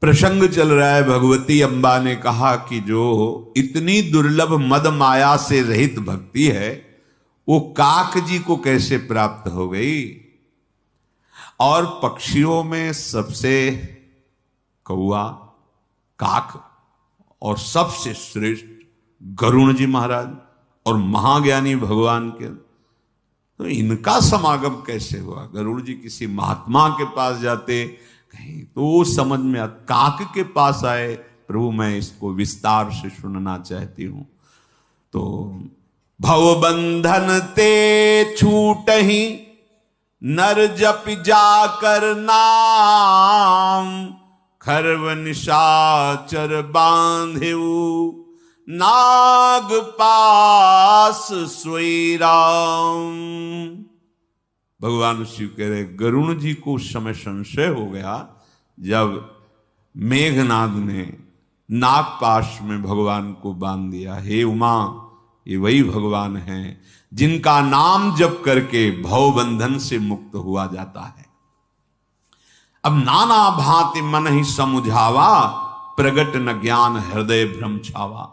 प्रसंग चल रहा है। भगवती अम्बा ने कहा कि जो इतनी दुर्लभ मद माया से रहित भक्ति है वो काक जी को कैसे प्राप्त हो गई। और पक्षियों में सबसे कौआ, काक और सबसे श्रेष्ठ गरुण जी महाराज और महाज्ञानी भगवान के, तो इनका समागम कैसे हुआ। गरुड़ जी किसी महात्मा के पास जाते कहीं तो समझ में आ, काक के पास आए, प्रभु मैं इसको विस्तार से सुनना चाहती हूं। तो भवबंधन ते छूट ही नर जप जाकर नाम, खरव निशाचर बांधेऊ नाग पास सोई राम। भगवान शिव कह रहे गरुण जी को उस समय संशय हो गया जब मेघनाद ने नागपाश में भगवान को बांध दिया। हे उमा, ये वही भगवान हैं जिनका नाम जप करके भवबंधन से मुक्त हुआ जाता है। अब नाना भांति मन ही समुझावा, प्रगट न ज्ञान हृदय भ्रम छावा।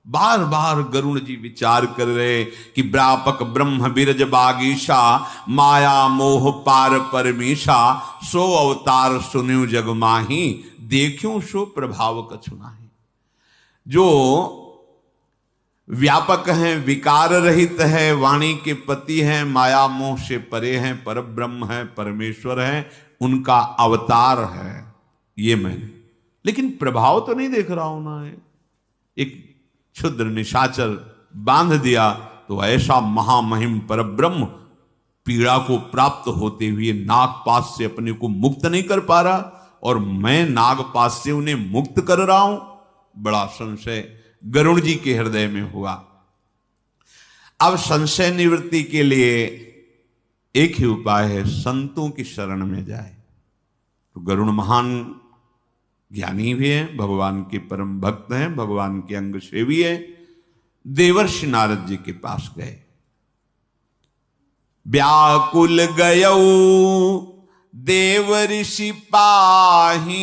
बार बार गरुण जी विचार कर रहे कि व्यापक ब्रह्म बिरज बागीशा, माया मोह पार परमीशा, सो अवतार सुन्यु जग माही, देखूं सो प्रभाव कछु नाही। जो व्यापक हैं, विकार रहित है, वाणी के पति हैं, माया मोह से परे हैं, पर ब्रह्म है, परमेश्वर है, उनका अवतार है ये मैंने, लेकिन प्रभाव तो नहीं देख रहा हूं ना। एक क्षुद्र निशाचर बांध दिया तो ऐसा महामहिम परब्रह्म पीड़ा को प्राप्त होते हुए नागपाश से अपने को मुक्त नहीं कर पा रहा, और मैं नागपाश से उन्हें मुक्त कर रहा हूं। बड़ा संशय गरुड़ जी के हृदय में हुआ। अब संशय निवृत्ति के लिए एक ही उपाय है, संतों की शरण में जाए। तो गरुड़ महान ज्ञानी भी है, भगवान के परम भक्त हैं, भगवान के अंग सेवी है। देवर्षि नारद जी के पास गए। व्याकुल गयऊ देव ऋषि पाही,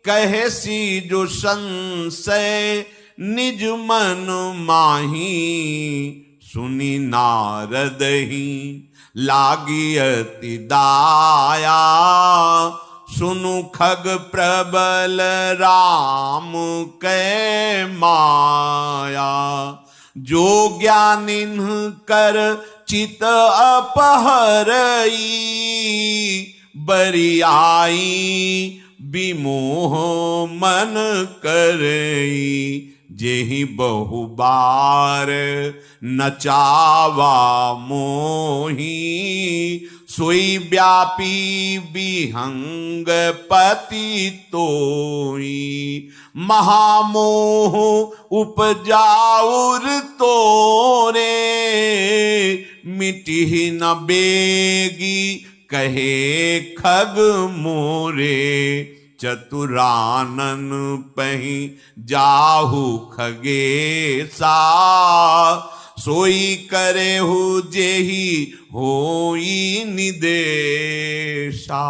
कहे सी जो संशय निज मन माही। सुनी नारद ही लागी अति दाया, सुनु खग प्रबल राम कै माया। जो ज्ञानिन कर चित अपहरई, बरियाई विमोह मन करई। जेहि बहु बार नचावा मोही, सोई व्यापी विहंग पति तोई। महामोह उपजाउर तोरे, मिटि न बेगी कहे खग मोरे। चतुरानन पही जाहु खगेसा, सोई करे हु जेहि होई निदेशा।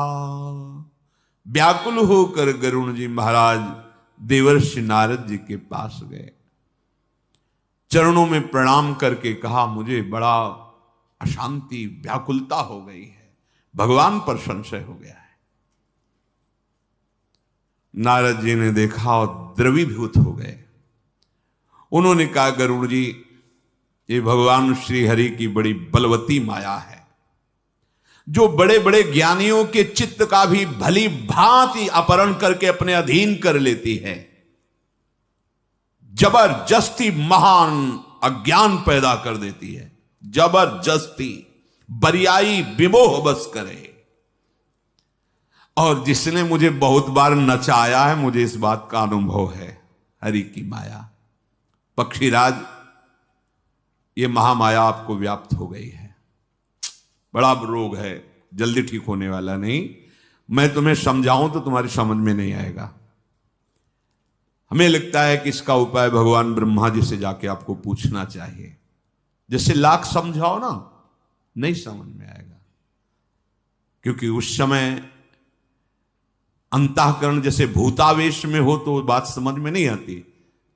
व्याकुल होकर गरुण जी महाराज देवर्षि नारद जी के पास गए, चरणों में प्रणाम करके कहा मुझे बड़ा अशांति व्याकुलता हो गई है, भगवान पर संशय हो गया है। नारद जी ने देखा और द्रवीभूत हो गए। उन्होंने कहा गरुड़ जी, ये भगवान श्री हरि की बड़ी बलवती माया है, जो बड़े बड़े ज्ञानियों के चित्त का भी भली भांति अपहरण करके अपने अधीन कर लेती है। जबरदस्ती महान अज्ञान पैदा कर देती है, जबरदस्ती बरियाई विमोह बस करे। और जिसने मुझे बहुत बार नचाया है, मुझे इस बात का अनुभव है, हरि की माया। पक्षीराज, ये महामाया आपको व्याप्त हो गई है, बड़ा रोग है, जल्दी ठीक होने वाला नहीं। मैं तुम्हें समझाऊं तो तुम्हारी समझ में नहीं आएगा। हमें लगता है कि इसका उपाय भगवान ब्रह्मा जी से जाके आपको पूछना चाहिए। जैसे लाख समझाओ ना, नहीं समझ में आएगा, क्योंकि उस समय अंतःकरण जैसे भूतावेश में हो तो बात समझ में नहीं आती,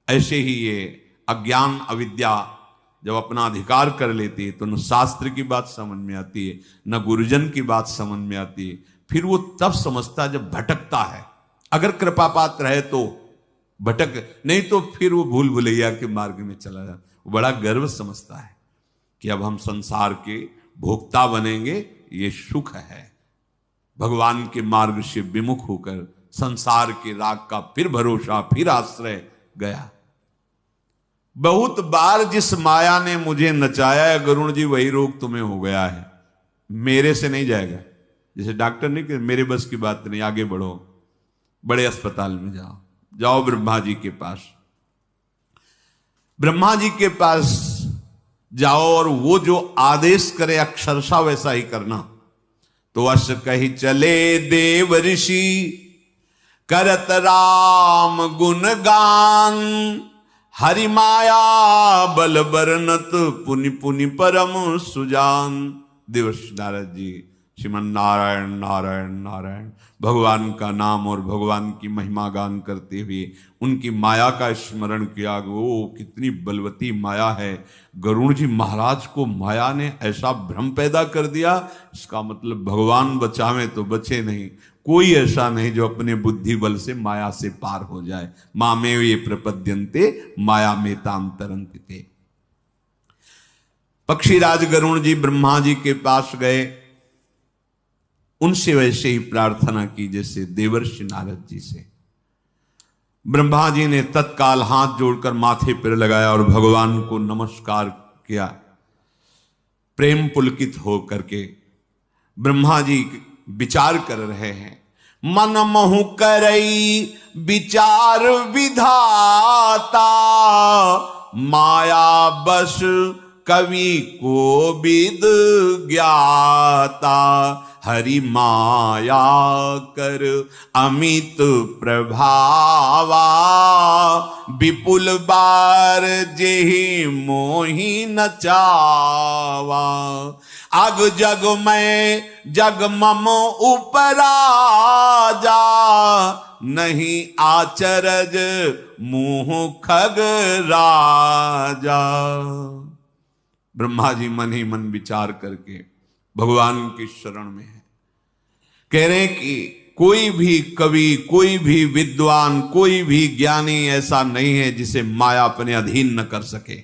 ऐसे ही ये अज्ञान अविद्या जब अपना अधिकार कर लेती है तो न शास्त्र की बात समझ में आती है, न गुरुजन की बात समझ में आती है। फिर वो तब समझता है जब भटकता है, अगर कृपा पात्र है तो भटक, नहीं तो फिर वो भूल भुलैया के मार्ग में चला जाता। वो बड़ा गर्व समझता है कि अब हम संसार के भोक्ता बनेंगे, ये सुख है। भगवान के मार्ग से विमुख होकर संसार के राग का फिर भरोसा, फिर आश्रय गया। बहुत बार जिस माया ने मुझे नचाया है गरुण जी, वही रोग तुम्हें हो गया है, मेरे से नहीं जाएगा। जैसे डॉक्टर नहीं कि मेरे बस की बात नहीं, आगे बढ़ो, बड़े अस्पताल में जाओ, जाओ ब्रह्मा जी के पास, ब्रह्मा जी के पास जाओ और वो जो आदेश करे अक्षरशा वैसा ही करना। तो अश कही चले देव ऋषि करत राम गुणगान, हरि माया बल बरनत पुनि पुनि परम सुजान। देवर्षि नारद जी श्रीमन नारायण नारायण नारायण भगवान का नाम और भगवान की महिमा गान करते हुए उनकी माया का स्मरण किया। वो कितनी बलवती माया है। गरुड़ जी महाराज को माया ने ऐसा भ्रम पैदा कर दिया, इसका मतलब भगवान बचावे तो बचे नहीं, कोई ऐसा नहीं जो अपने बुद्धि बल से माया से पार हो जाए। मामे ये प्रपद्यन्ते माया में तांतरन्ते। पक्षीराज गरुड़ जी ब्रह्मा जी के पास गए, उनसे वैसे ही प्रार्थना की जैसे देवर्षि नारद जी से। ब्रह्मा जी ने तत्काल हाथ जोड़कर माथे पर लगाया और भगवान को नमस्कार किया। प्रेम पुलकित हो करके ब्रह्मा जी विचार कर रहे हैं, मन महु करई विचार विधाता, माया बस कवि को विद ज्ञाता, हरि माया कर अमित प्रभावा, विपुल बार जेहि मोहि नचावा, अग जग में जग मम उपराजा, नहीं आचरज मुँह खग राजा। ब्रह्मा जी मन ही मन विचार करके भगवान की शरण में है, कह रहे कि कोई भी कवि, कोई भी विद्वान, कोई भी ज्ञानी ऐसा नहीं है जिसे माया अपने अधीन न कर सके।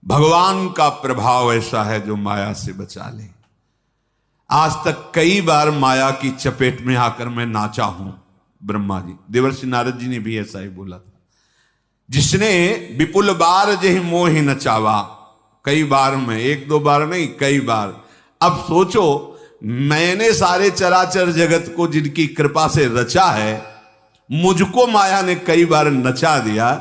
भगवान का प्रभाव ऐसा है जो माया से बचा ले। आज तक कई बार माया की चपेट में आकर मैं नाचा हूं। ब्रह्मा जी, देवर्षि नारद जी ने भी ऐसा ही बोला था, जिसने विपुल बार जहि मोहि नचावा। कई बार में, एक दो बार नहीं, कई बार। अब सोचो, मैंने सारे चराचर जगत को जिनकी कृपा से रचा है, मुझको माया ने कई बार नचा दिया,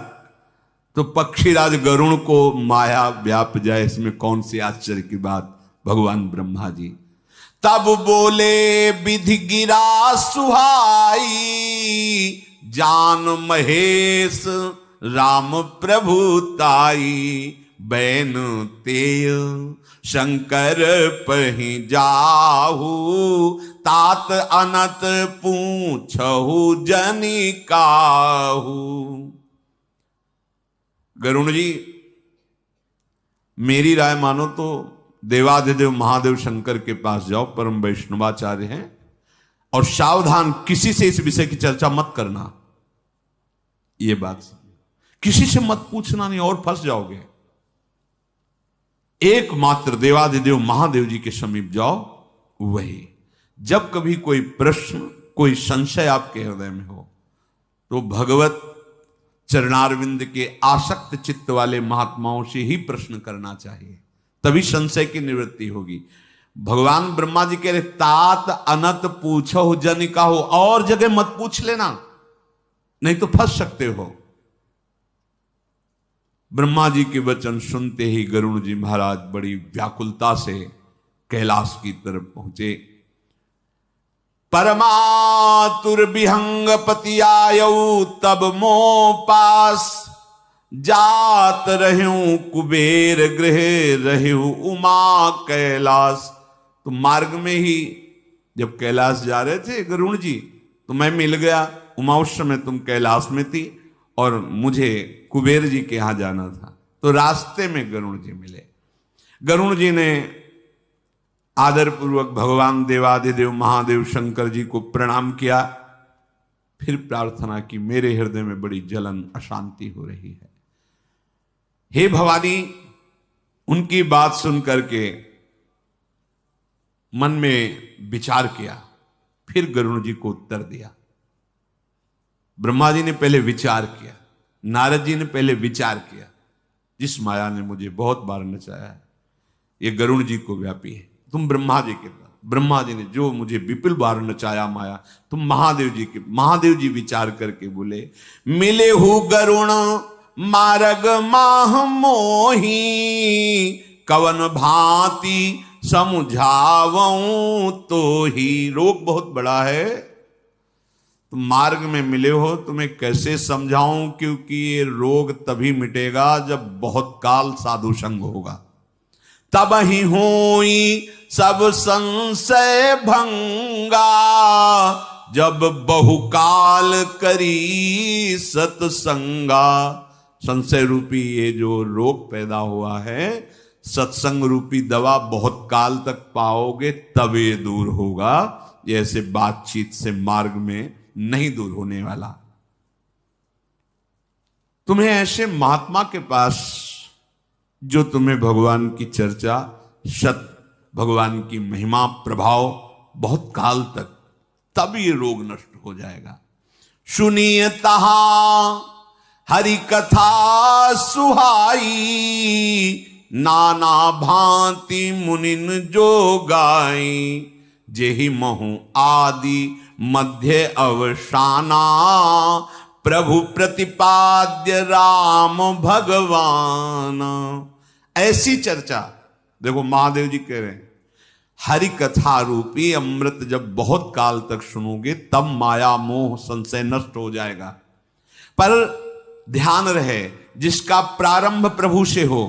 तो पक्षीराज गरुण को माया व्याप जाए, इसमें कौन सी आश्चर्य की बात। भगवान ब्रह्मा जी तब बोले विधि गिरा सुहाई, जान महेश राम प्रभुताई, बैन तेय शंकर पहि जाहू, तात अनत पूछहु जनि काहू। गरुण जी, मेरी राय मानो तो देवाधिदेव महादेव शंकर के पास जाओ, परम वैष्णवाचार्य हैं, और सावधान, किसी से इस विषय की चर्चा मत करना। ये बात किसी से मत पूछना, नहीं और फंस जाओगे। एकमात्र देवाधिदेव महादेव जी के समीप जाओ, वही जब कभी कोई प्रश्न, कोई संशय आपके हृदय में हो तो भगवत चरणारविंद के आसक्त चित्त वाले महात्माओं से ही प्रश्न करना चाहिए, तभी संशय की निवृत्ति होगी। भगवान ब्रह्मा जी कह रहे तात अनत पूछो जन का हो, और जगह मत पूछ लेना, नहीं तो फंस सकते हो। ब्रह्मा जी के वचन सुनते ही गरुड़ जी महाराज बड़ी व्याकुलता से कैलाश की तरफ पहुंचे। परमातुर विहंग पति आयऊ, तब मोह पास जात रहूं कुबेर गृह रहूं उमा कैलाश। तो मार्ग में ही जब कैलाश जा रहे थे गरुड़ जी, तो मैं मिल गया। उमा उस समय तुम कैलाश में थी और मुझे कुबेर जी के यहां जाना था, तो रास्ते में गरुण जी मिले। गरुण जी ने आदरपूर्वक भगवान देवाधिदेव महादेव शंकर जी को प्रणाम किया, फिर प्रार्थना की, मेरे हृदय में बड़ी जलन अशांति हो रही है, हे भवानी। उनकी बात सुन करके मन में विचार किया, फिर गरुण जी को उत्तर दिया। ब्रह्मा जी ने पहले विचार किया, नारद जी ने पहले विचार किया, जिस माया ने मुझे बहुत बार नचाया है ये गरुण जी को व्यापी है। तुम ब्रह्मा जी के पास, ब्रह्मा जी ने जो मुझे विपुल बार नचाया माया, तुम महादेव जी के। महादेव जी विचार करके बोले, मिले हु गरुण मार्ग माह मोही, कवन भांति समझावऊं तो ही। रोग बहुत बड़ा है, तुम मार्ग में मिले हो, तुम्हें कैसे समझाऊं, क्योंकि ये रोग तभी मिटेगा जब बहुत काल साधु संग होगा, तब ही होई सब संशय भंगा, जब बहुकाल करी सत्संगा। संशय रूपी ये जो रोग पैदा हुआ है, सत्संग रूपी दवा बहुत काल तक पाओगे तब ये दूर होगा, ये ऐसे बातचीत से मार्ग में नहीं दूर होने वाला। तुम्हें ऐसे महात्मा के पास जो तुम्हें भगवान की चर्चा, सत भगवान की महिमा प्रभाव बहुत काल तक, तब ये रोग नष्ट हो जाएगा। सुनिए तहा हरि कथा सुहाई, नाना भांति मुनिन जो गाई, जेहि महु आदि मध्य अवसाना, प्रभु प्रतिपाद्य राम भगवान। ऐसी चर्चा, देखो महादेव जी कह रहे हैं, हरि कथा रूपी अमृत जब बहुत काल तक सुनोगे तब माया मोह संशय नष्ट हो जाएगा। पर ध्यान रहे, जिसका प्रारंभ प्रभु से हो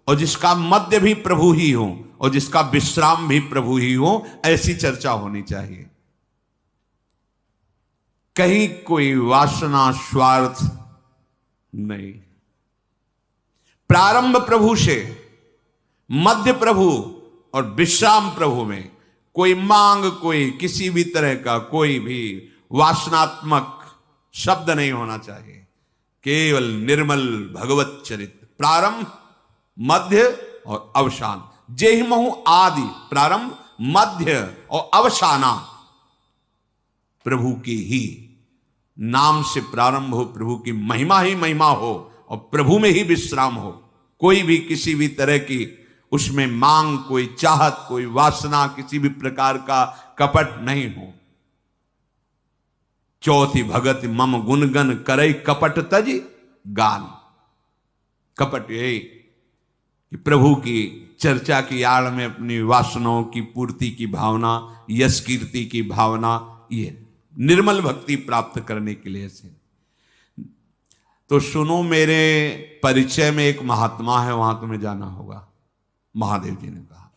और जिसका मध्य भी प्रभु ही हो और जिसका विश्राम भी प्रभु ही हो, ऐसी चर्चा होनी चाहिए। कहीं कोई वासना स्वार्थ नहीं। प्रारंभ प्रभु से, मध्य प्रभु और विश्राम प्रभु में कोई मांग, कोई किसी भी तरह का कोई भी वासनात्मक शब्द नहीं होना चाहिए। केवल निर्मल भगवत चरित्र, प्रारंभ मध्य और अवसान। जेहि महु आदि, प्रारंभ मध्य और अवसाना प्रभु की ही नाम से प्रारंभ हो, प्रभु की महिमा ही महिमा हो और प्रभु में ही विश्राम हो। कोई भी किसी भी तरह की उसमें मांग, कोई चाहत, कोई वासना, किसी भी प्रकार का कपट नहीं हो। चौथी भगत मम गुणगन करई, कपट तज गान। कपट यही कि प्रभु की चर्चा की आड़ में अपनी वासनाओं की पूर्ति की भावना, यश कीर्ति की भावना, ये निर्मल भक्ति प्राप्त करने के लिए से। तो सुनो, मेरे परिचय में एक महात्मा है, वहां तुम्हें जाना होगा। महादेव जी ने कहा,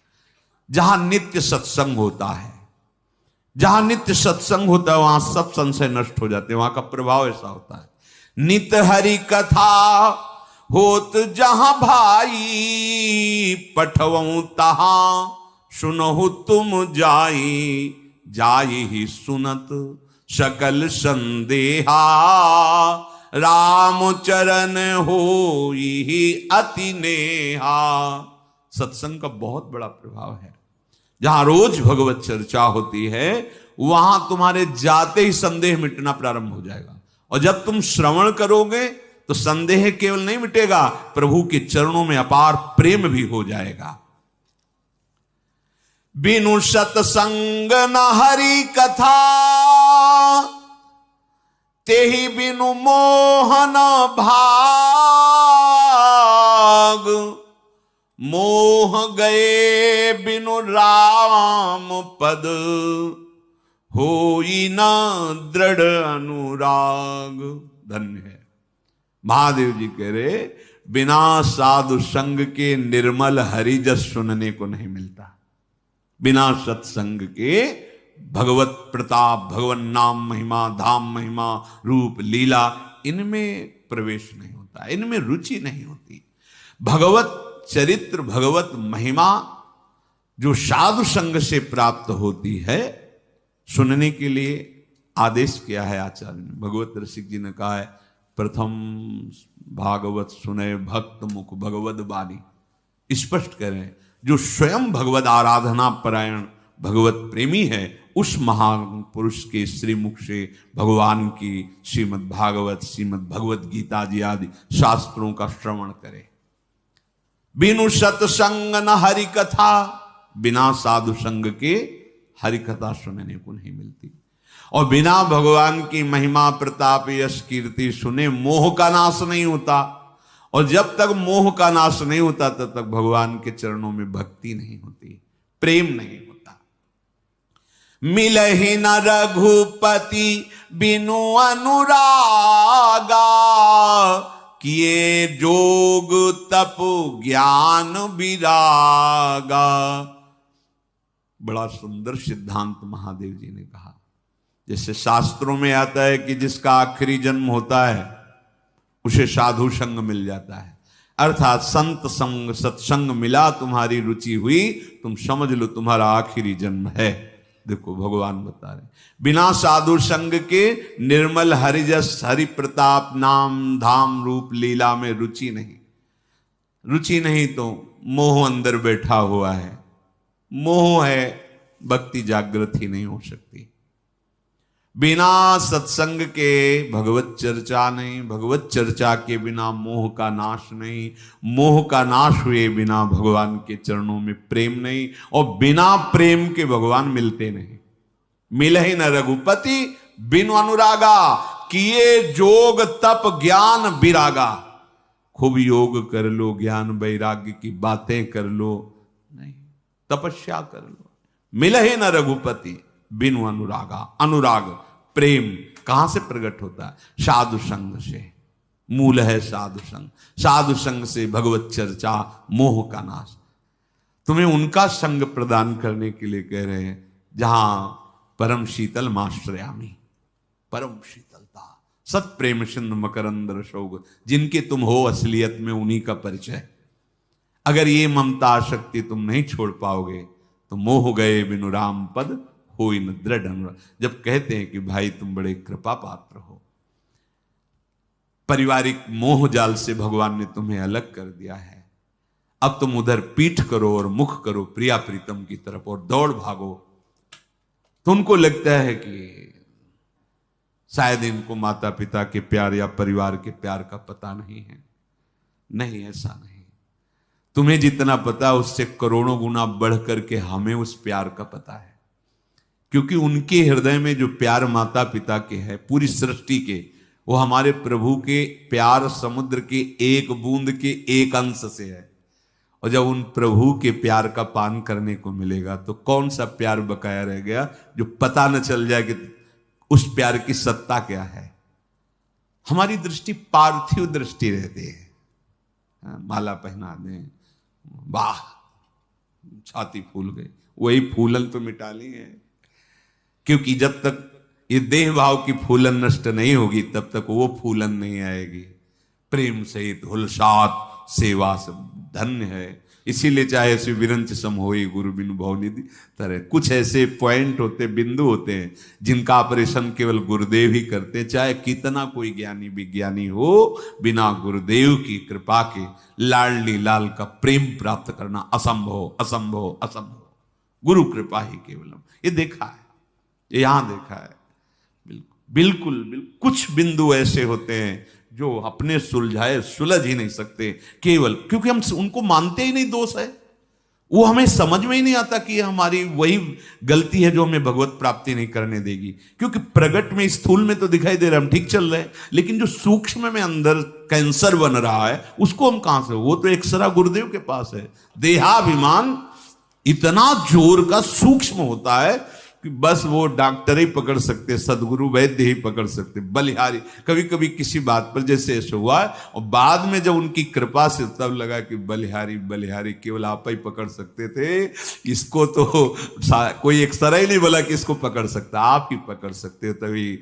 जहां नित्य सत्संग होता है, जहां नित्य सत्संग होता है, वहां सब संशय नष्ट हो जाते हैं। वहां का प्रभाव ऐसा होता है। नित हरि कथा होत जहां भाई, पठवऊं तहां सुनहु तुम जाई, जाई ही सुनत सकल संदेहा, राम चरण होई ही अति नेहा। सत्संग का बहुत बड़ा प्रभाव है। जहां रोज भगवत चर्चा होती है, वहां तुम्हारे जाते ही संदेह मिटना प्रारंभ हो जाएगा। और जब तुम श्रवण करोगे तो संदेह केवल नहीं मिटेगा, प्रभु के चरणों में अपार प्रेम भी हो जाएगा। बिनु सत्संग न हरि कथा, तेहि बिनु मोहन भाग, मोह गए बिनु राम पद, होई न दृढ़ अनुराग। धन्य है। महादेव जी कह रहे, बिना साधु संग के निर्मल हरि जस सुनने को नहीं मिलता। बिना सत्संग के भगवत प्रताप, भगवन नाम महिमा, धाम महिमा, रूप लीला, इनमें प्रवेश नहीं होता, इनमें रुचि नहीं होती। भगवत चरित्र, भगवत महिमा जो साधु संग से प्राप्त होती है, सुनने के लिए आदेश किया है आचार्य ने। भगवत रसिक जी ने कहा है, प्रथम भागवत सुने भक्त मुख भगवत बानी। स्पष्ट करें, जो स्वयं भगवत आराधना परायण भगवत प्रेमी है, उस महान पुरुष के श्रीमुख से भगवान की श्रीमद् भागवत, श्रीमद् भगवत गीता जी आदि शास्त्रों का श्रवण करे। बिनु सत्संग न हरि कथा, बिना साधु संग के हरि कथा सुनने को नहीं मिलती। और बिना भगवान की महिमा प्रताप यश कीर्ति सुने मोह का नाश नहीं होता। और जब तक मोह का नाश नहीं होता तब तक भगवान के चरणों में भक्ति नहीं होती, प्रेम नहीं होता। मिलहि न रघुपति बिनु अनुरागा, किए जोग तप ज्ञान विरागा। बड़ा सुंदर सिद्धांत महादेव जी ने कहा। जैसे शास्त्रों में आता है कि जिसका आखिरी जन्म होता है उसे साधु संग मिल जाता है, अर्थात संत संग सत्संग मिला, तुम्हारी रुचि हुई, तुम समझ लो तुम्हारा आखिरी जन्म है। देखो भगवान बता रहे, बिना साधु संग के निर्मल हरिजस हरि प्रताप नाम धाम रूप लीला में रुचि नहीं। रुचि नहीं तो मोह अंदर बैठा हुआ है, मोह है, भक्ति जागृत ही नहीं हो सकती। बिना सत्संग के भगवत चर्चा नहीं, भगवत चर्चा के बिना मोह का नाश नहीं, मोह का नाश हुए बिना भगवान के चरणों में प्रेम नहीं, और बिना प्रेम के भगवान मिलते नहीं। मिलहि न रघुपति बिनु अनुरागा, किए जोग तप ज्ञान विरागा। खूब योग कर लो, ज्ञान वैराग्य की बातें कर लो, नहीं, तपस्या कर लो। मिलहि न रघुपति बिनु अनुरागा। अनुराग प्रेम कहां से प्रकट होता है? साधु संग से। मूल है साधु संग। साधु संग से भगवत चर्चा, मोह का नाश। तुम्हें उनका संग प्रदान करने के लिए कह रहे हैं जहां परम शीतल माश्रयामी, परम शीतलता, सत प्रेम सिंधु मकरंद रसोग, जिनके तुम हो असलियत में उन्हीं का परिचय। अगर ये ममता शक्ति तुम नहीं छोड़ पाओगे तो मोह गए बिनु राम पद होई न दृढ़ अनुराग। जब कहते हैं कि भाई तुम बड़े कृपा पात्र हो, पारिवारिक मोह जाल से भगवान ने तुम्हें अलग कर दिया है, अब तुम उधर पीठ करो और मुख करो प्रिया प्रीतम की तरफ और दौड़ भागो, तो उनको लगता है कि शायद इनको माता पिता के प्यार या परिवार के प्यार का पता नहीं है। नहीं, ऐसा नहीं। तुम्हें जितना पता उससे करोड़ों गुना बढ़ करके हमें उस प्यार का पता है, क्योंकि उनके हृदय में जो प्यार माता पिता के है, पूरी सृष्टि के, वो हमारे प्रभु के प्यार समुद्र के एक बूंद के एक अंश से है। और जब उन प्रभु के प्यार का पान करने को मिलेगा तो कौन सा प्यार बकाया रह गया जो पता न चल जाए कि उस प्यार की सत्ता क्या है। हमारी दृष्टि पार्थिव दृष्टि रहती है। माला पहना दें, वाह छाती फूल गई, वही फूलन तो मिटा ली है, क्योंकि जब तक ये देह भाव की फूलन नष्ट नहीं होगी तब तक वो फूलन नहीं आएगी। प्रेम सहित हुलसात सेवा सब धन्य है। इसीलिए चाहे श्री विरंच सम होई गुरु बिनु भवनिधि तरह, कुछ ऐसे पॉइंट होते, बिंदु होते हैं जिनका ऑपरेशन केवल गुरुदेव ही करते हैं। चाहे कितना कोई ज्ञानी विज्ञानी हो, बिना गुरुदेव की कृपा के लाडली लाल का प्रेम प्राप्त करना असंभव, असंभव, असंभव। गुरु कृपा ही केवलम। ये देखा है, ये यहां देखा है। बिल्कुल बिल्कुल कुछ बिंदु ऐसे होते हैं जो अपने सुलझाए सुलझ ही नहीं सकते, केवल क्योंकि हम उनको मानते ही नहीं दोष है। वो हमें समझ में ही नहीं आता कि हमारी वही गलती है जो हमें भगवत प्राप्ति नहीं करने देगी। क्योंकि प्रगट में स्थूल में तो दिखाई दे रहा है हम ठीक चल रहे हैं, लेकिन जो सूक्ष्म में अंदर कैंसर बन रहा है उसको हम कहां से, वो तो एक्सरा गुरुदेव के पास है। देहाभिमान इतना जोर का सूक्ष्म होता है कि बस वो डॉक्टर ही पकड़ सकते, सदगुरु वैद्य ही पकड़ सकते, बलिहारी। कभी कभी किसी बात पर जैसे ऐसे हुआ, और बाद में जब उनकी कृपा से तब लगा कि बलिहारी बलिहारी केवल आप ही पकड़ सकते थे, इसको तो कोई एक्सरा ही नहीं बोला कि इसको पकड़ सकता, आप ही पकड़ सकते हो। तभी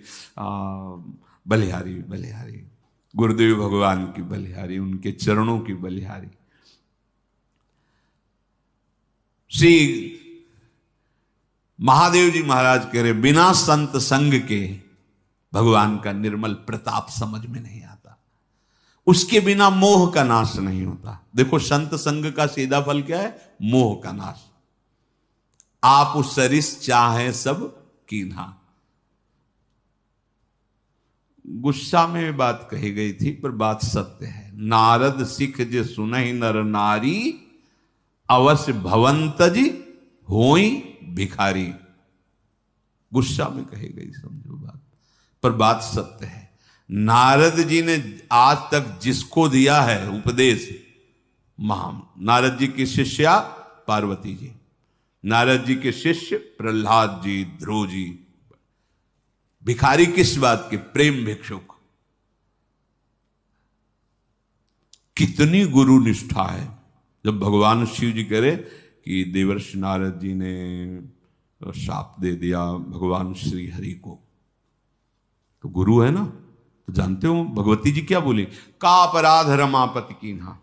बलिहारी बलिहारी, गुरुदेव भगवान की बलिहारी, उनके चरणों की बलिहारी। श्री महादेव जी महाराज कह रहे, बिना संत संग के भगवान का निर्मल प्रताप समझ में नहीं आता, उसके बिना मोह का नाश नहीं होता। देखो संत संग का सीधा फल क्या है? मोह का नाश। आप उस सरिस चाहे सब कीन्हा। गुस्सा में बात कही गई थी, पर बात सत्य है। नारद सिख जे सुनहि नर नारी, अवश्य भवंतजी होई भिखारी। गुस्सा में कही गई समझो बात, पर बात सत्य है। नारद जी ने आज तक जिसको दिया है उपदेश, नारद जी की शिष्या पार्वती जी, नारद जी के शिष्य प्रहलाद जी, ध्रुव जी। भिखारी किस बात के? प्रेम भिक्षुक। कितनी गुरु निष्ठा है। जब भगवान शिव जी कह रहे कि देवर्षि नारद जी ने शाप दे दिया भगवान श्री हरि को, तो गुरु है ना, तो जानते हो भगवती जी क्या बोली? का अपराध रमापति कीन्हा।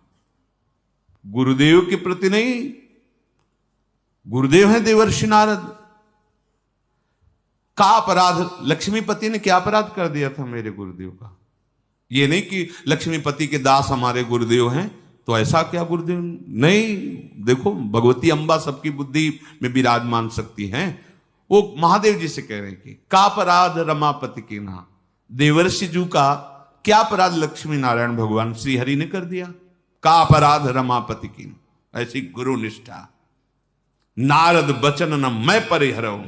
गुरुदेव के प्रति नहीं, गुरुदेव है देवर्षि नारद। का अपराध, लक्ष्मीपति ने क्या अपराध कर दिया था मेरे गुरुदेव का? ये नहीं कि लक्ष्मीपति के दास हमारे गुरुदेव हैं, तो ऐसा क्या गुरुदेव नहीं। देखो भगवती अम्बा सबकी बुद्धि में विराजमान शक्ति हैं। वो महादेव जी से कह रहे हैं कि का अपराध रमापति की ना, देवर्षि जू का क्या अपराध लक्ष्मी नारायण भगवान श्री हरि ने कर दिया? का अपराध रमापति की। ऐसी गुरु निष्ठा। नारद बचन न मैं परिहरऊं,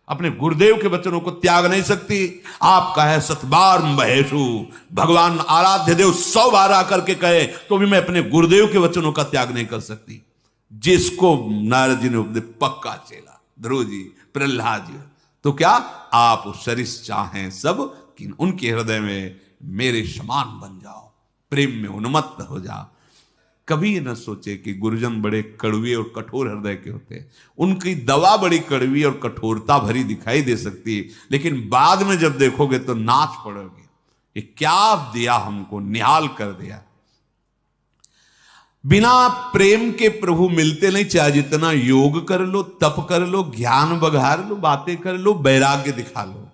अपने गुरुदेव के वचनों को त्याग नहीं सकती। आप कहे सतबार महेशु, भगवान आराध्य देव 100 बार आकर के कहे तो भी मैं अपने गुरुदेव के वचनों का त्याग नहीं कर सकती। जिसको नारद जी ने उपदेश, पक्का चेला ध्रुव जी, प्रहलाद जी। तो क्या आप सरिस चाहें सब कि उनके हृदय में मेरे समान बन जाओ, प्रेम में उन्मत्त हो जाओ। कभी ये न सोचे कि गुरुजन बड़े कड़वे और कठोर हृदय के होते हैं। उनकी दवा बड़ी कड़वी और कठोरता भरी दिखाई दे सकती है, लेकिन बाद में जब देखोगे तो नाच पड़ोगे, ये क्या दिया हमको, निहाल कर दिया। बिना प्रेम के प्रभु मिलते नहीं, चाहे जितना योग कर लो, तप कर लो, ज्ञान बघार लो, बातें कर लो, वैराग्य दिखा लो,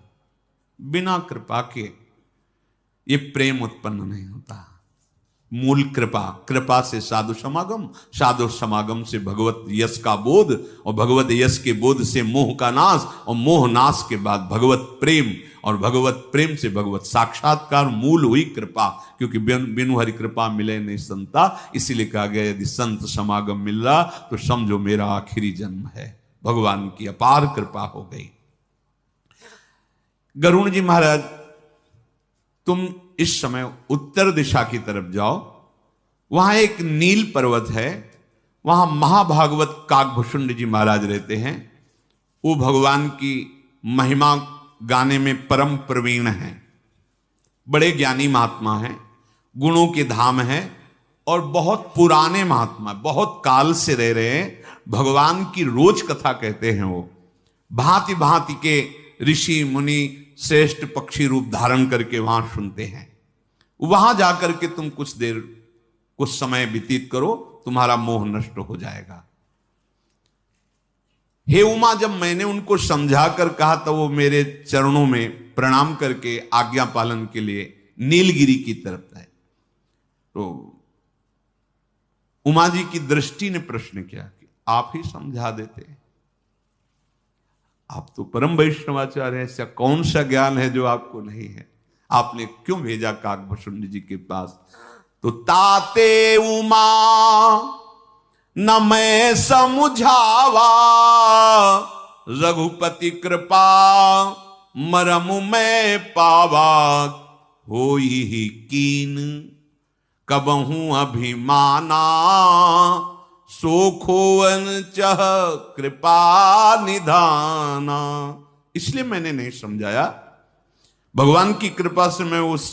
बिना कृपा के ये प्रेम उत्पन्न नहीं होता। मूल कृपा, कृपा से साधु समागम, साधु समागम से भगवत यश का बोध, और भगवत यश के बोध से मोह का नाश, और मोह नाश के बाद भगवत प्रेम, और भगवत प्रेम से भगवत साक्षात्कार। मूल हुई कृपा, क्योंकि बिनु हरि कृपा मिले नहीं संता। इसीलिए कहा गया यदि संत समागम मिल रहा तो समझो मेरा आखिरी जन्म है। भगवान की अपार कृपा हो गई। गरुण जी महाराज, तुम इस समय उत्तर दिशा की तरफ जाओ, वहां एक नील पर्वत है, वहां महाभागवत काकभूषुंड जी महाराज रहते हैं। वो भगवान की महिमा गाने में परम प्रवीण हैं, बड़े ज्ञानी महात्मा हैं, गुणों के धाम हैं, और बहुत पुराने महात्मा, बहुत काल से रह रहे हैं। भगवान की रोज कथा कहते हैं वो। भांति भांति के ऋषि मुनि श्रेष्ठ पक्षी रूप धारण करके वहां सुनते हैं। वहां जाकर के तुम कुछ देर, कुछ समय व्यतीत करो, तुम्हारा मोह नष्ट हो जाएगा। हे उमा, जब मैंने उनको समझा कर कहा तो वो मेरे चरणों में प्रणाम करके आज्ञा पालन के लिए नीलगिरी की तरफ है। तो उमा जी की दृष्टि ने प्रश्न किया कि आप ही समझा देते, आप तो परम वैष्णवाचार्य हैं, ऐसा कौन सा ज्ञान है जो आपको नहीं है? आपने क्यों भेजा काकभूषुंड जी के पास? तो ताते उमा न मैं समझावा, रघुपति कृपा मरम में पावा, होई ही कीन कबहू अभिमाना, सोखोवन चह कृपा निधाना। इसलिए मैंने नहीं समझाया। भगवान की कृपा से मैं उस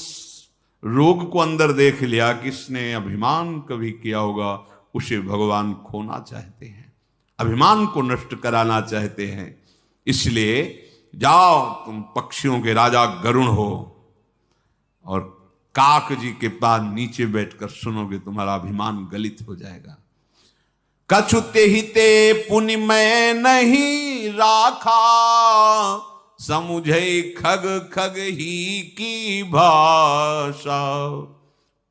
रोग को अंदर देख लिया कि इसने अभिमान कभी किया होगा, उसे भगवान खोना चाहते हैं, अभिमान को नष्ट कराना चाहते हैं। इसलिए जाओ, तुम पक्षियों के राजा गरुण हो और काक जी के पास नीचे बैठकर सुनोगे, तुम्हारा अभिमान गलित हो जाएगा। कछुते हिते पुनि मैं नहीं राखा, समुझे खग खग ही की भाषा।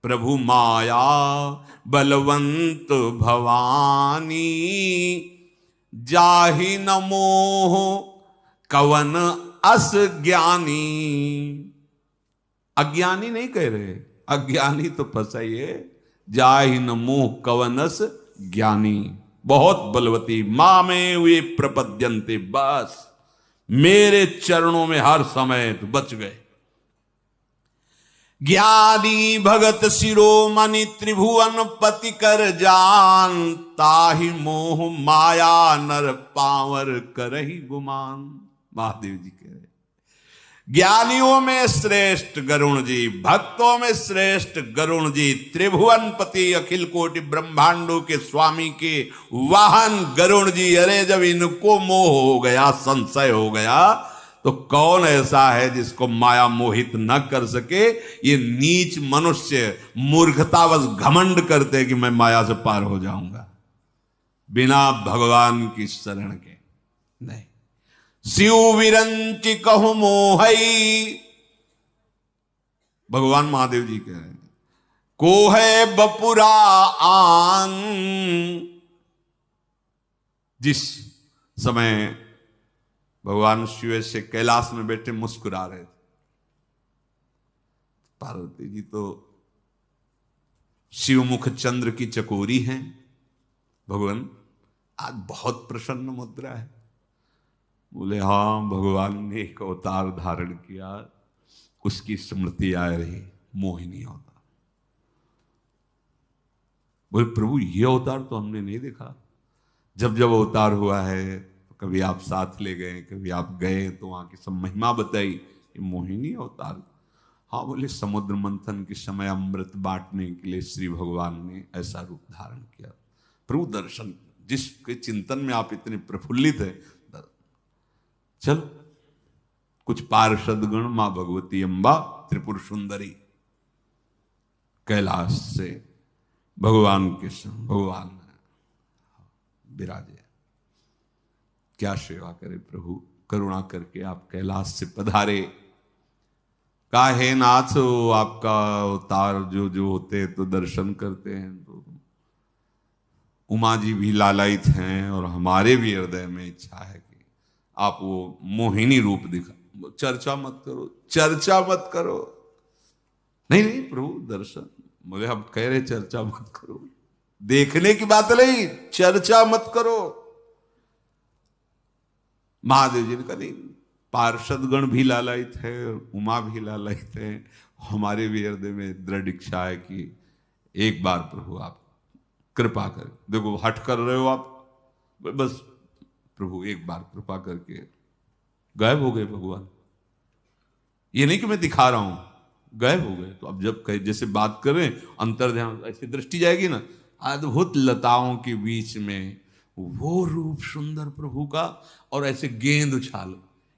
प्रभु माया बलवंत भवानी, जाहि न मोह कवन अस ज्ञानी। अज्ञानी नहीं कह रहे, अज्ञानी तो फंसा ही है। जाहि न मोह कवनस ज्ञानी, बहुत बलवती। मां में वे प्रपद्यंते, बस मेरे चरणों में हर समय तो बच गए। ज्ञानी भगत शिरोमणि त्रिभुवन पति कर जान, ताहि मोह माया नर पावर करहि गुमान। महादेव जी कह रहे, ज्ञानियों में श्रेष्ठ गरुण जी, भक्तों में श्रेष्ठ गरुण जी, त्रिभुवन पति अखिल कोटि ब्रह्मांडों के स्वामी के वाहन गरुण जी। अरे जब इनको मोह हो गया, संशय हो गया, तो कौन ऐसा है जिसको माया मोहित न कर सके। ये नीच मनुष्य मूर्खतावश घमंड करते कि मैं माया से पार हो जाऊंगा, बिना भगवान की शरण के नहीं। शिव विरंचि कहु मोहई, भगवान महादेव जी कह रहे हैं, को है बपुरा आन। जिस समय भगवान शिव से कैलाश में बैठे मुस्कुरा रहे थे, पार्वती जी तो शिवमुख चंद्र की चकोरी हैं। भगवान आज बहुत प्रसन्न मुद्रा है। बोले हाँ, भगवान ने एक अवतार धारण किया, उसकी स्मृति आ रही, मोहिनी अवतार। बोले प्रभु ये अवतार तो हमने नहीं देखा। जब जब अवतार हुआ है, कभी आप साथ ले गए, कभी आप गए तो वहां की सब महिमा बताई, ये मोहिनी अवतार। हाँ, बोले समुद्र मंथन के समय अमृत बांटने के लिए श्री भगवान ने ऐसा रूप धारण किया। प्रभु दर्शन, जिसके चिंतन में आप इतने प्रफुल्लित है, चल कुछ पार्षद गण, मां भगवती अम्बा त्रिपुर सुंदरी कैलाश से भगवान के संग भगवान विराजे। क्या सेवा करे प्रभु, करुणा करके आप कैलाश से पधारे। काहे नाथ, आपका अवतार जो जो होते तो दर्शन करते हैं, तो उमा जी भी लालायित हैं और हमारे भी हृदय में इच्छा है कि आप वो मोहिनी रूप दिखा। चर्चा मत करो, चर्चा मत करो। नहीं नहीं प्रभु दर्शन, बोले हम कह रहे चर्चा मत करो, देखने की बात नहीं, चर्चा मत करो। महादेव जी ने कहा नहीं, पार्षदगण भी लालायित है, उमा भी लालायित है, हमारे भी हृदय में दृढ़ इच्छा है कि एक बार प्रभु आप कृपा करें। देखो हट कर रहे हो आप, बस प्रभु एक बार कृपा करके। गायब हो गए भगवान। ये नहीं कि मैं दिखा रहा हूं, गायब हो गए। तो अब जब कहे जैसे बात कर रहे हैं, अंतर ध्यान ऐसी दृष्टि जाएगी ना, अद्भुत लताओं के बीच में वो रूप सुंदर प्रभु का, और ऐसे गेंद उछाल,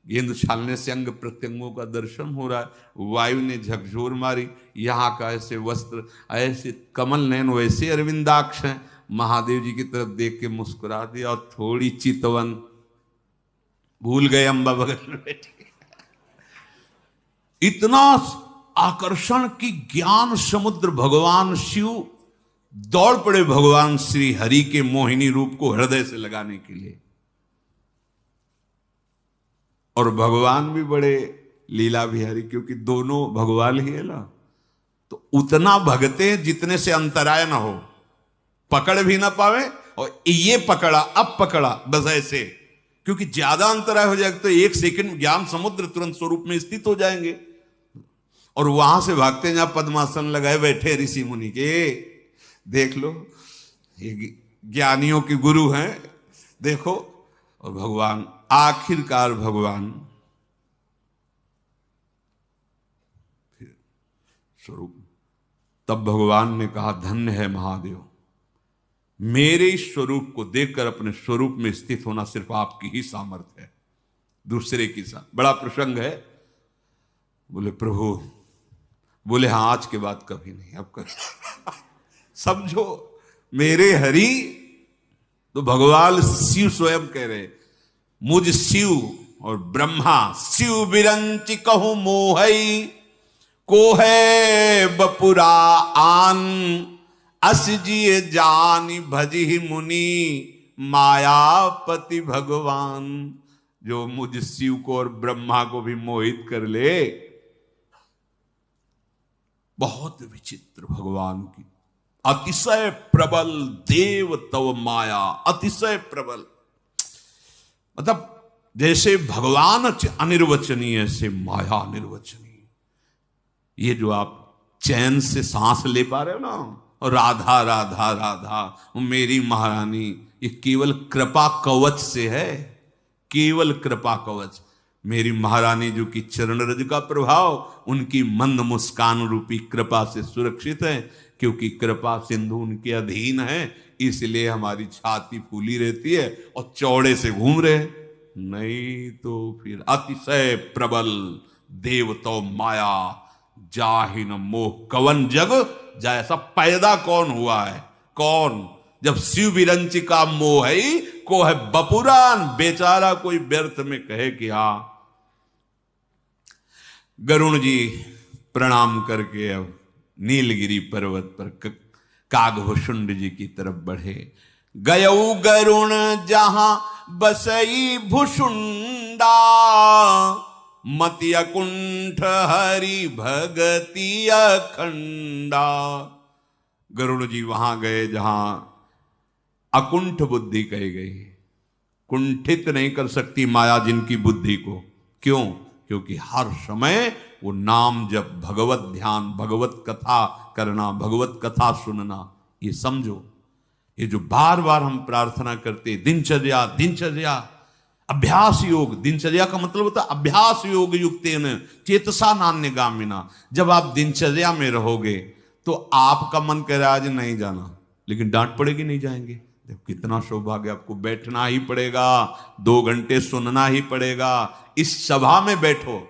गेंद उछालने से अंग प्रत्यंगों का दर्शन हो रहा है। वायु ने झकझोर मारी, यहाँ का ऐसे वस्त्र, ऐसे कमल नयन, वैसे अरविंदाक्ष हैं। महादेव जी की तरफ देख के मुस्कुरा दिया और थोड़ी चितवन, भूल गए अम्बा बगल में बैठी। इतना आकर्षण की ज्ञान समुद्र भगवान शिव दौड़ पड़े भगवान श्री हरि के मोहिनी रूप को हृदय से लगाने के लिए। और भगवान भी बड़े लीला बिहारी, क्योंकि दोनों भगवान ही है ना, तो उतना भगते हैं जितने से अंतराय ना हो, पकड़ भी ना पावे। और ये पकड़ा, अब पकड़ा, बस ऐसे, क्योंकि ज्यादा अंतराय हो जाएगा तो एक सेकंड ज्ञान समुद्र तुरंत स्वरूप में स्थित हो जाएंगे। और वहां से भागते जहां पद्मासन लगाए बैठे ऋषि मुनि के, देख लो ये ज्ञानियों के गुरु हैं, देखो। और भगवान आखिरकार भगवान फिर स्वरूप, तब भगवान ने कहा धन्य है महादेव, मेरे इस स्वरूप को देखकर अपने स्वरूप में स्थित होना सिर्फ आपकी ही सामर्थ्य है, दूसरे की साथ। बड़ा प्रसंग है। बोले प्रभु, बोले हाँ आज के बाद कभी नहीं, अब कर समझो मेरे हरि। तो भगवान शिव स्वयं कह रहे, मुझ शिव और ब्रह्मा शिव बिरंच कहूं मोहई, को है बपुरा आन, अस जिय जानी भजहि मुनि मायापति भगवान। जो मुझ शिव को और ब्रह्मा को भी मोहित कर ले। बहुत विचित्र भगवान की अतिशय प्रबल देव तव माया, अतिशय प्रबल। मतलब जैसे भगवान अनिर्वचनीय ऐसे माया अनिर्वचनीय। ये जो आप चैन से सांस ले पा रहे हो ना, और राधा राधा राधा मेरी महारानी, ये केवल कृपा कवच से है, केवल कृपा कवच। मेरी महारानी जो कि चरण रज का प्रभाव उनकी मंद मुस्कान रूपी कृपा से सुरक्षित है, क्योंकि कृपा सिंधु उनके अधीन है, इसलिए हमारी छाती फूली रहती है और चौड़े से घूम रहे। नहीं तो फिर अतिशय प्रबल देव तो माया, जाहि न मोह कवन जग, जैसा पैदा कौन हुआ है, कौन? जब शिव विरंच का मोह है, को है बपुरान। बेचारा कोई व्यर्थ में कहे कि हाँ। गरुण जी प्रणाम करके अब नीलगिरी पर्वत पर कागभुषुंड जी की तरफ बढ़े। गयऊ गरुण जहां बसई भुषुंडा, मति अकुंठ हरि भगति अखंडा। गरुड़ जी वहां गए जहां अकुंठ बुद्धि कही गई। कुंठित नहीं कर सकती माया जिनकी बुद्धि को। क्यों? क्योंकि हर समय वो नाम जप, भगवत ध्यान, भगवत कथा करना, भगवत कथा सुनना। ये समझो, ये जो बार बार हम प्रार्थना करते, दिनचर्या दिनचर्या अभ्यास योग। दिनचर्या का मतलब होता है अभ्यास योग युक्तेन चेतसा नान्यगामिना। जब आप दिनचर्या में रहोगे तो आपका मन कह रहा है आज नहीं जाना, लेकिन डांट पड़ेगी नहीं जाएंगे। देखो कितना सौभाग्य, आपको बैठना ही पड़ेगा, 2 घंटे सुनना ही पड़ेगा। इस सभा में बैठो,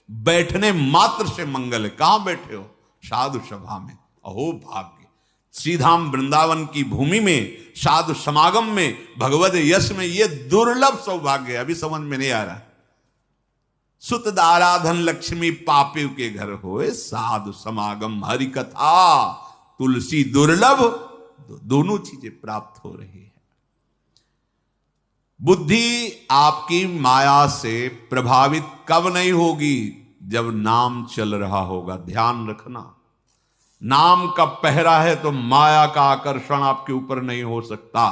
बैठने मात्र से मंगल है। कहां बैठे हो? साधु सभा में। अहो भाग्य! श्रीधाम वृंदावन की भूमि में, साधु समागम में, भगवत यश में, ये दुर्लभ सौभाग्य है। अभी समझ में नहीं आ रहा। सुत दाराधन लक्ष्मी पापियों के घर होए, साधु समागम हरि कथा तुलसी दुर्लभ, दोनों चीजें प्राप्त हो रही है। बुद्धि आपकी माया से प्रभावित कब नहीं होगी? जब नाम चल रहा होगा। ध्यान रखना, नाम का पहरा है तो माया का आकर्षण आपके ऊपर नहीं हो सकता।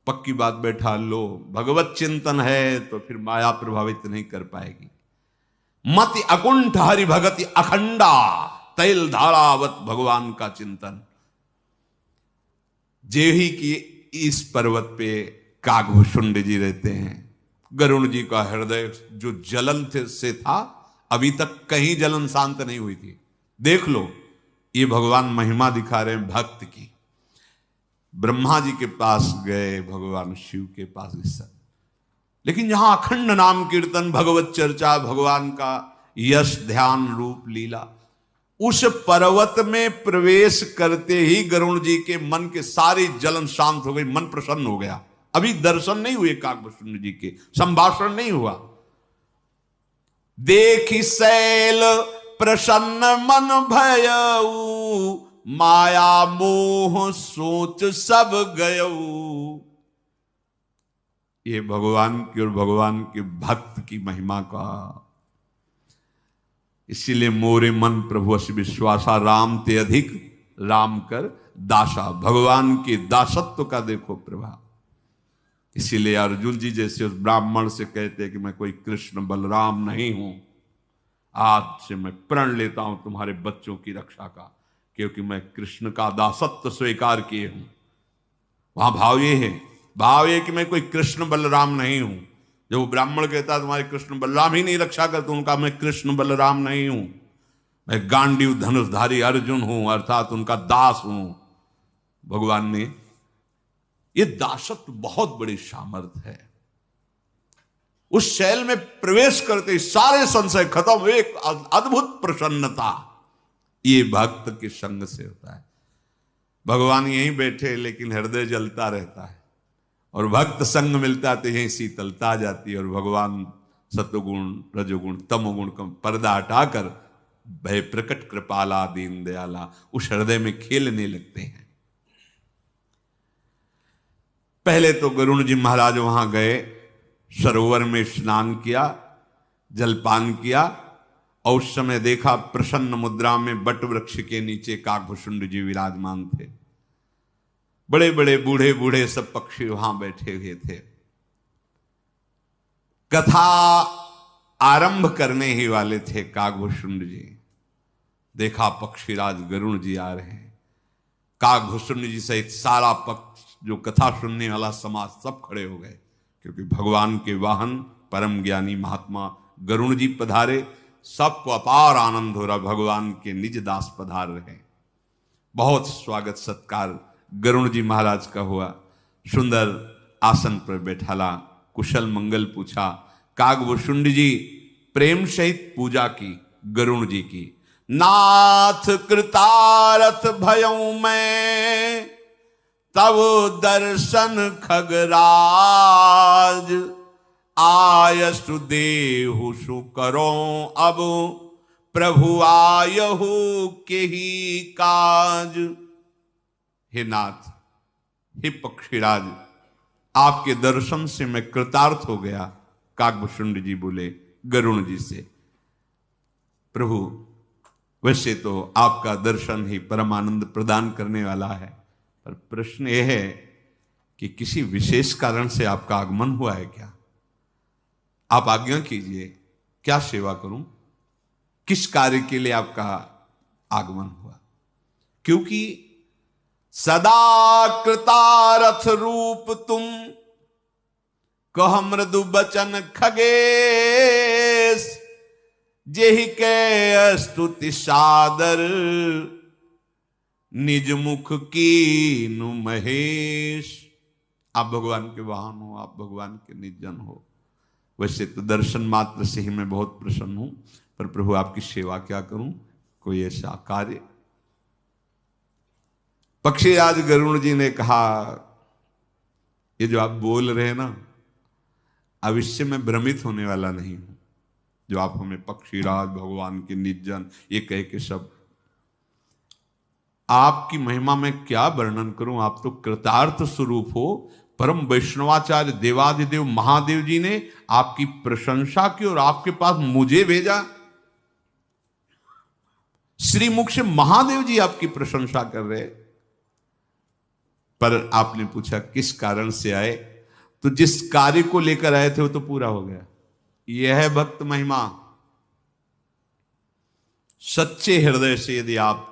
पक्की बात बैठा लो। भगवत चिंतन है तो फिर माया प्रभावित नहीं कर पाएगी। मति अकुंठ हरि भगति अखंडा, तैल धारावत भगवान का चिंतन। जेही की इस पर्वत पे कागभुषुंड जी रहते हैं। गरुण जी का हृदय जो जलन से था, अभी तक कहीं जलन शांत नहीं हुई थी। देख लो, ये भगवान महिमा दिखा रहे हैं भक्त की। ब्रह्मा जी के पास गए, भगवान शिव के पास इस सब, लेकिन जहां अखंड नाम कीर्तन, भगवत चर्चा, भगवान का यश, ध्यान, रूप, लीला, उस पर्वत में प्रवेश करते ही गरुण जी के मन के सारी जलन शांत हो गई, मन प्रसन्न हो गया। अभी दर्शन नहीं हुए कागभुषुंड जी के, संभाषण नहीं हुआ। देखी शैल प्रसन्न मन भयऊ, माया मोह सोच सब गयऊ। ये भगवान की और भगवान के भक्त की महिमा का। इसीलिए मोरे मन प्रभु अस विश्वासा, राम ते अधिक राम कर दासा। भगवान के दासत्व का देखो प्रभाव। इसीलिए अर्जुन जी जैसे उस ब्राह्मण से कहते हैं कि मैं कोई कृष्ण बलराम नहीं हूं, आज से मैं प्रण लेता हूं तुम्हारे बच्चों की रक्षा का, क्योंकि मैं कृष्ण का दासत्व स्वीकार किए हूं। वहां भाव ये है, भाव ये कि मैं कोई कृष्ण बलराम नहीं हूं। जब वो ब्राह्मण कहता तुम्हारे कृष्ण बलराम ही नहीं रक्षा करते, उनका मैं कृष्ण बलराम नहीं हूं, मैं गांडीव धनुषधारी अर्जुन हूं, अर्थात उनका दास हूं। भगवान ने ये दासत्व बहुत बड़ी सामर्थ्य है। उस शैल में प्रवेश करते सारे संशय खत्म, एक अद्भुत प्रसन्नता ये भक्त के संग से होता है। भगवान यहीं बैठे लेकिन हृदय जलता रहता है, और भक्त संग मिलता तो यहीं शीतलता आ जाती है, और भगवान सत्वगुण रजोगुण तमोगुण का पर्दा हटाकर भय प्रकट कृपाला दीन दयाला उस हृदय में खेलने लगते हैं। पहले तो गरुण जी महाराज वहां गए, सरोवर में स्नान किया, जलपान किया, और उस समय देखा प्रसन्न मुद्रा में बट वृक्ष के नीचे काकभुषुंड जी विराजमान थे। बड़े बड़े बूढ़े बूढ़े सब पक्षी वहां बैठे हुए थे। कथा आरंभ करने ही वाले थे काकभुषुंड जी। देखा पक्षीराज गरुण जी आ रहे हैं। काकभुषुंड जी सहित सारा पक्ष जो कथा सुनने वाला समाज सब खड़े हो गए, क्योंकि भगवान के वाहन परम ज्ञानी महात्मा गरुण जी पधारे। सबको अपार आनंद हो रहा, भगवान के निज दास पधार रहे। बहुत स्वागत सत्कार गरुण जी महाराज का हुआ। सुंदर आसन पर बैठाला, कुशल मंगल पूछा। काकभुषुंड जी प्रेम सहित पूजा की गरुण जी की। नाथ कृतारथ भयऊ मैं तब दर्शन खगराज, आयसु देहु सुकरो अब प्रभु आयहु के ही काज। हे नाथ, हे पक्षीराज, आपके दर्शन से मैं कृतार्थ हो गया। काकभुषुंड जी बोले गरुण जी से, प्रभु वैसे तो आपका दर्शन ही परमानंद प्रदान करने वाला है, पर प्रश्न यह है कि किसी विशेष कारण से आपका आगमन हुआ है क्या? आप आज्ञा कीजिए, क्या सेवा करूं? किस कार्य के लिए आपका आगमन हुआ? क्योंकि सदा कृतारथ रूप तुम कह मृदु बचन खगेश, जेहि के स्तुति सादर निज मुख की नु महेश। आप भगवान के वाहन हो, आप भगवान के निजन हो। वैसे तो दर्शन मात्र से ही मैं बहुत प्रसन्न हूं, पर प्रभु आपकी सेवा क्या करूं? कोई ऐसा कार्य? पक्षीराज गरुण जी ने कहा, ये जो आप बोल रहे हैं ना, अब इससे मैं भ्रमित होने वाला नहीं हूं। जो आप हमें पक्षीराज भगवान के निजन ये कह के सब, आपकी महिमा में क्या वर्णन करूं? आप तो कृतार्थ स्वरूप हो। परम वैष्णवाचार्य देवादिदेव महादेव जी ने आपकी प्रशंसा की और आपके पास मुझे भेजा। श्रीमुख से महादेव जी आपकी प्रशंसा कर रहे। पर आपने पूछा किस कारण से आए, तो जिस कार्य को लेकर आए थे वो तो पूरा हो गया। यह है भक्त महिमा। सच्चे हृदय से यदि आप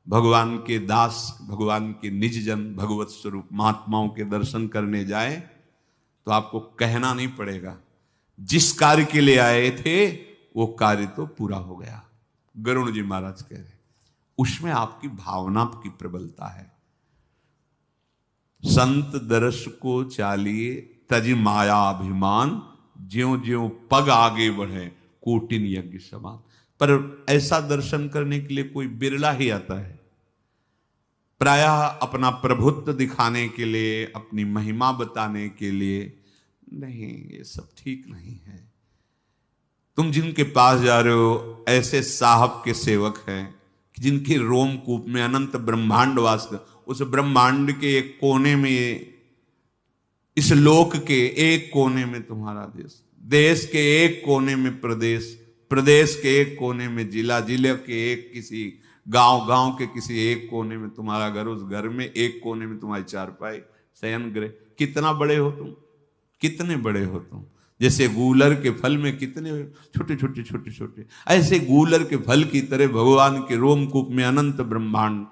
भगवान के दास, भगवान के निज जन, भगवत स्वरूप महात्माओं के दर्शन करने जाए तो आपको कहना नहीं पड़ेगा, जिस कार्य के लिए आए थे वो कार्य तो पूरा हो गया। गरुण जी महाराज कह रहे, उसमें आपकी भावना की प्रबलता है। संत दर्श को चालिए तज माया अभिमान, ज्यों ज्यों पग आगे बढ़े कोटिन यज्ञ समान। पर ऐसा दर्शन करने के लिए कोई बिरला ही आता है। प्रायः अपना प्रभुत्व दिखाने के लिए, अपनी महिमा बताने के लिए नहीं, ये सब ठीक नहीं है। तुम जिनके पास जा रहे हो ऐसे साहब के सेवक हैं जिनके रोमकूप में अनंत ब्रह्मांड वास कर, उस ब्रह्मांड के एक कोने में, इस लोक के एक कोने में तुम्हारा देश, देश के एक कोने में प्रदेश, प्रदेश के एक कोने में जिला, जिले के एक किसी गांव, गांव के किसी एक कोने में तुम्हारा घर, उस घर में एक कोने में तुम्हारी चारपाई, शयन गृह। कितना बड़े हो तुम, कितने बड़े हो तुम। जैसे गूलर के फल में कितने छोटे छोटे छोटे छोटे, ऐसे गूलर के फल की तरह भगवान के रोमकूप में अनंत ब्रह्मांड,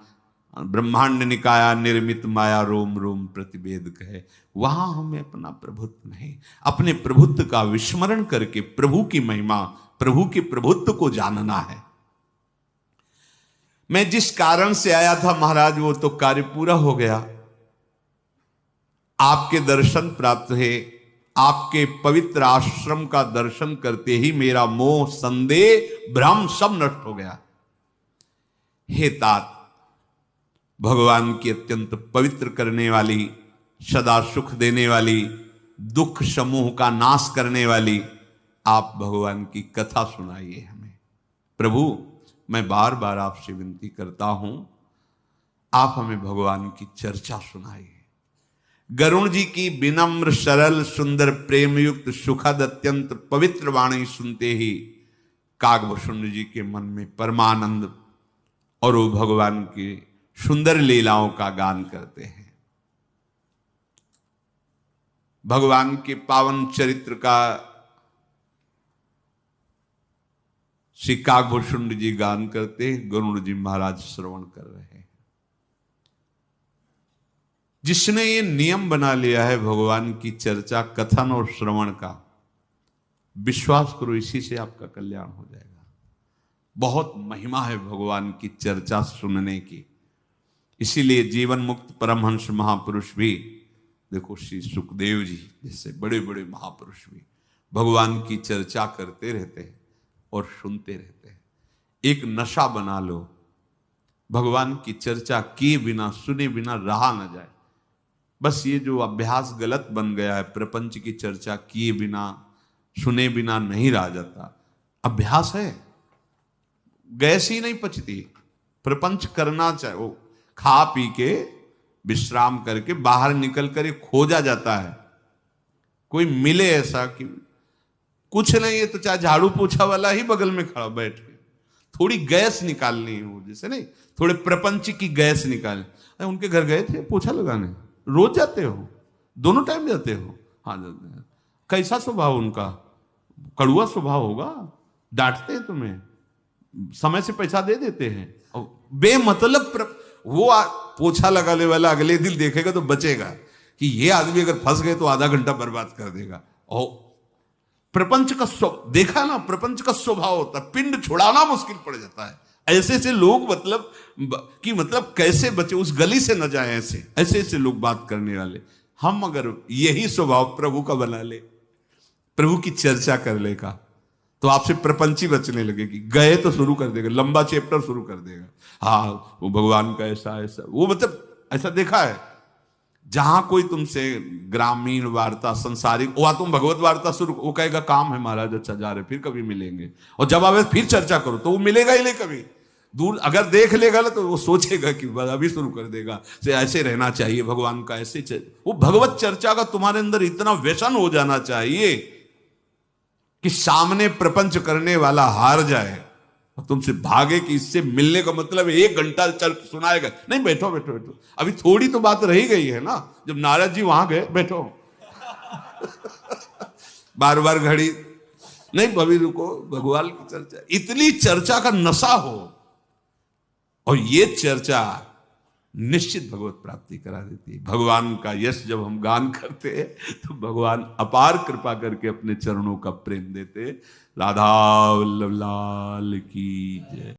ब्रह्मांड निकाया निर्मित माया रोम रोम प्रतिवेद कहे, वहां हमें अपना प्रभुत्व नहीं, अपने प्रभुत्व का विस्मरण करके प्रभु की महिमा, प्रभु के प्रभुत्व को जानना है। मैं जिस कारण से आया था महाराज, वो तो कार्य पूरा हो गया। आपके दर्शन प्राप्त है, आपके पवित्र आश्रम का दर्शन करते ही मेरा मोह, संदेह, भ्रम सब नष्ट हो गया। हे तात, भगवान की अत्यंत पवित्र करने वाली, सदा सुख देने वाली, दुख समूह का नाश करने वाली आप भगवान की कथा सुनाइए हमें। प्रभु, मैं बार बार आपसे विनती करता हूं, आप हमें भगवान की चर्चा सुनाइए। गरुण जी की विनम्र, सरल, सुंदर, प्रेम युक्त, सुखद, अत्यंत पवित्र वाणी सुनते ही कागभूषण जी के मन में परमानंद और वो भगवान की सुंदर लीलाओं का गान करते हैं। भगवान के पावन चरित्र का श्री कागभूषण जी गान करते हैं, गरुड़ जी महाराज श्रवण कर रहे हैं। जिसने ये नियम बना लिया है भगवान की चर्चा, कथन और श्रवण का, विश्वास करो इसी से आपका कल्याण हो जाएगा। बहुत महिमा है भगवान की चर्चा सुनने की। इसीलिए जीवन मुक्त परमहंस महापुरुष भी, देखो श्री सुखदेव जी जैसे बड़े बड़े महापुरुष भी भगवान की चर्चा करते रहते हैं और सुनते रहते हैं। एक नशा बना लो, भगवान की चर्चा किए बिना, सुने बिना रहा न जाए। बस ये जो अभ्यास गलत बन गया है, प्रपंच की चर्चा किए बिना, सुने बिना नहीं रहा जाता, अभ्यास है, गैस ही नहीं पचती। प्रपंच करना चाहिए, खा पी के विश्राम करके बाहर निकल कर खोजा जाता है। कोई मिले ऐसा कि कुछ नहीं है तो चाहे झाड़ू पोछा वाला ही बगल में खड़ा बैठ के थोड़ी गैस निकालनी हो, जैसे नहीं थोड़े प्रपंच की गैस निकाल। उनके घर गए थे पोछा लगाने, रोज जाते हो? दोनों टाइम जाते हो? हाँ जाते हैं। कैसा स्वभाव उनका? कड़ुआ स्वभाव होगा, डांटते हैं तुम्हें, समय से पैसा दे देते हैं, और बेमतलब वो पोछा लगाने वाला अगले दिन देखेगा तो बचेगा कि ये आदमी अगर फंस गए तो आधा घंटा बर्बाद कर देगा। और प्रपंच का देखा ना, प्रपंच का स्वभाव होता है, पिंड छुड़ाना मुश्किल पड़ जाता है। ऐसे ऐसे लोग मतलब कैसे बचे, उस गली से न जाए, ऐसे ऐसे लोग बात करने वाले। हम अगर यही स्वभाव प्रभु का बना ले, प्रभु की चर्चा कर ले का, तो आपसे प्रपंची बचने लगेगी। गए तो शुरू कर देगा, लंबा चैप्टर शुरू कर देगा। हाँ वो भगवान का ऐसा ऐसा, वो मतलब ऐसा देखा है, जहां कोई तुमसे ग्रामीण वार्ता, संसारिक, वहां तुम भगवत वार्ता शुरू, वो कहेगा काम है महाराज, अच्छा जा रहे, फिर कभी मिलेंगे। और जब आप फिर चर्चा करो तो वो मिलेगा ही नहीं कभी। दूर अगर देख लेगा ना तो वो सोचेगा कि अभी शुरू कर देगा, ऐसे रहना चाहिए भगवान का, ऐसे वो भगवत चर्चा का तुम्हारे अंदर इतना व्यसन हो जाना चाहिए कि सामने प्रपंच करने वाला हार जाए और तुमसे भागे कि इससे मिलने का मतलब 1 घंटा चल सुनाएगा। नहीं, बैठो बैठो बैठो, अभी थोड़ी तो बात रही गई है ना। जब नारद जी वहां गए, बैठो बार बार घड़ी नहीं, अभी रुको, भगवान की चर्चा, इतनी चर्चा का नशा हो, और ये चर्चा निश्चित भगवत प्राप्ति करा देती है। भगवान का यश जब हम गान करते हैं तो भगवान अपार कृपा करके अपने चरणों का प्रेम देते। राधा वल्लभ लाल की जय।